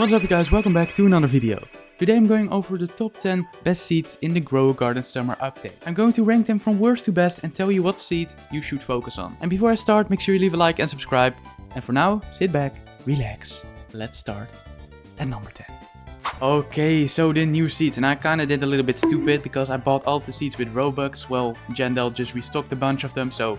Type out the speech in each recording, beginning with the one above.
What's up you guys, welcome back to another video. Today I'm going over the top 10 best seeds in the Grow Garden Summer Update. I'm going to rank them from worst to best and tell you what seed you should focus on. And before I start, make sure you leave a like and subscribe. And for now, sit back, relax. Let's start at number 10. Okay, so the new seeds, and I kinda did a little bit stupid because I bought all of the seeds with Robux. Well, Jandel just restocked a bunch of them, so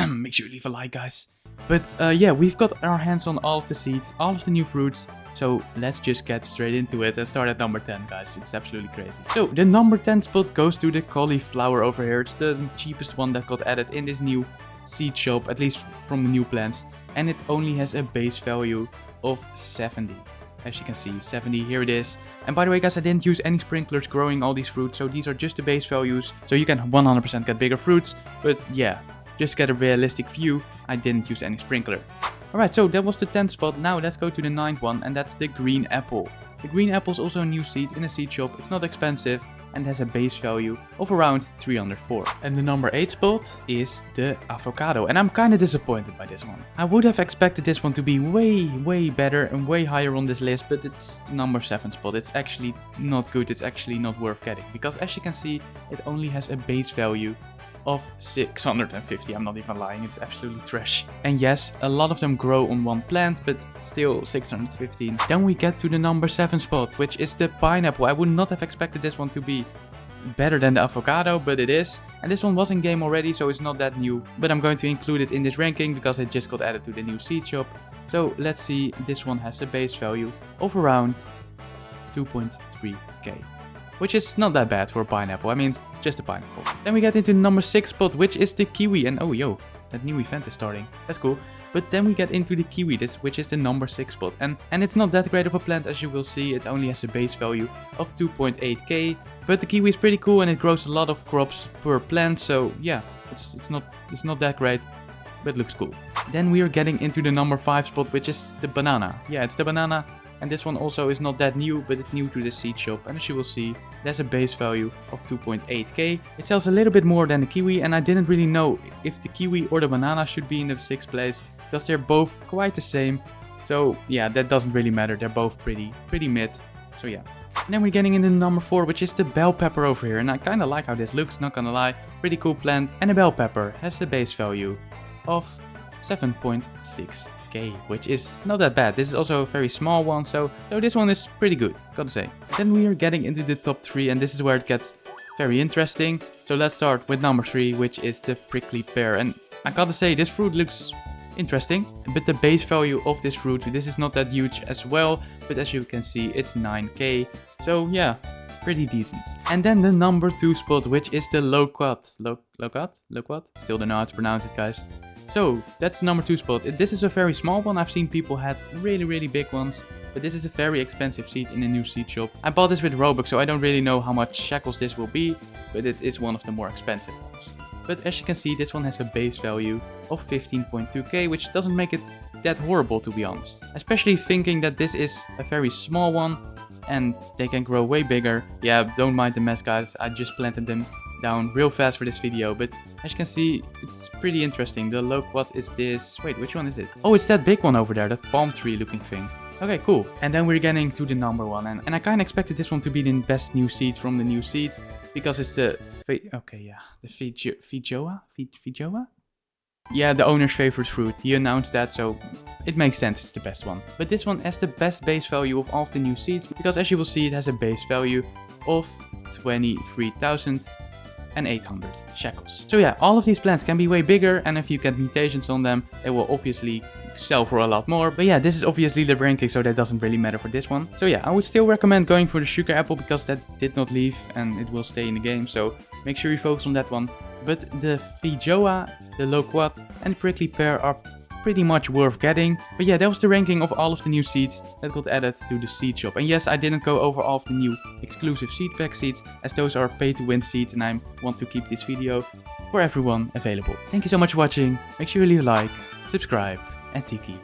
make sure you leave a like, guys. But yeah, we've got our hands on all of the seeds, all of the new fruits. So let's just get straight into it and start at number 10, guys. It's absolutely crazy. So the number 10 spot goes to the cauliflower over here. It's the cheapest one that got added in this new seed shop, at least from the new plants. And it only has a base value of 70. As you can see, 70, here it is. And by the way, guys, I didn't use any sprinklers growing all these fruits. So these are just the base values. So you can 100% get bigger fruits. But yeah, just get a realistic view, I didn't use any sprinkler. Alright, so that was the 10th spot. Now let's go to the 9th one, and that's the green apple. The green apple is also a new seed in a seed shop. It's not expensive and has a base value of around 304. And the number 8 spot is the avocado. And I'm kind of disappointed by this one. I would have expected this one to be way better and way higher on this list, but it's the number 7 spot. It's actually not good. It's actually not worth getting, because as you can see, it only has a base value of 650. I'm not even lying, it's absolutely trash. And yes, a lot of them grow on one plant, but still 615. Then we get to the number 7 spot, which is the pineapple. I would not have expected this one to be better than the avocado, but it is. And this one was in game already, so it's not that new. But I'm going to include it in this ranking because it just got added to the new seed shop. So let's see, this one has a base value of around 2.3k. Which is not that bad for a pineapple. I mean, it's just a pineapple. Then we get into the number 6 spot, which is the kiwi. And oh, yo, that new event is starting. That's cool. But then we get into the kiwi, which is the number 6 spot. And it's not that great of a plant, as you will see. It only has a base value of 2.8k. But the kiwi is pretty cool and it grows a lot of crops per plant. So yeah, it's not that great, but it looks cool. Then we are getting into the number 5 spot, which is the banana. Yeah, it's the banana. And this one also is not that new, but it's new to the seed shop. And as you will see, there's a base value of 2.8k. It sells a little bit more than the kiwi, and I didn't really know if the kiwi or the banana should be in the 6th place, because they're both quite the same. So yeah, that doesn't really matter. They're both pretty mid. So yeah. And then we're getting into number 4, which is the bell pepper over here. And I kind of like how this looks, not gonna lie. Pretty cool plant. And the bell pepper has a base value of 7.6k, which is not that bad. This is also a very small one, so this one is pretty good, gotta say. Then we are getting into the top 3, and this is where it gets very interesting. So let's start with number 3, which is the prickly pear. And I gotta say, this fruit looks interesting, but the base value of this fruit, this is not that huge as well, but as you can see, it's 9k. So yeah, pretty decent. And then the number 2 spot, which is the loquat. Loquat? Still don't know how to pronounce it, guys. So that's the number 2 spot. This is a very small one. I've seen people had really big ones, but this is a very expensive seed in a new seed shop. I bought this with Robux, so I don't really know how much shekels this will be, but it is one of the more expensive ones. But as you can see, this one has a base value of 15.2k, which doesn't make it that horrible, to be honest. Especially thinking that this is a very small one and they can grow way bigger. Yeah, don't mind the mess, guys. I just planted them down real fast for this video, but as you can see, it's pretty interesting. The loquat is this. Wait, which one is it? Oh, it's that big one over there, that palm tree looking thing. Okay, cool. And then we're getting to the number 1, and I kind of expected this one to be the best new seed from the new seeds, because it's the Fijoa? Yeah, the owner's favorite fruit. He announced that, so it makes sense, it's the best one. But this one has the best base value of all of the new seeds, because as you will see, it has a base value of 23,800 shekels. So yeah, all of these plants can be way bigger, and if you get mutations on them, they will obviously sell for a lot more. But yeah, this is obviously the ranking, so that doesn't really matter for this one. So yeah, I would still recommend going for the sugar apple, because that did not leave and it will stay in the game, so make sure you focus on that one. But the Fijoa, the loquat and the prickly pear are pretty much worth getting. But yeah, that was the ranking of all of the new seeds that got added to the seed shop. And yes, I didn't go over all of the new exclusive seed pack seeds, as those are pay to win seeds, and I want to keep this video for everyone available. Thank you so much for watching. Make sure you leave a like, subscribe, and Tiki.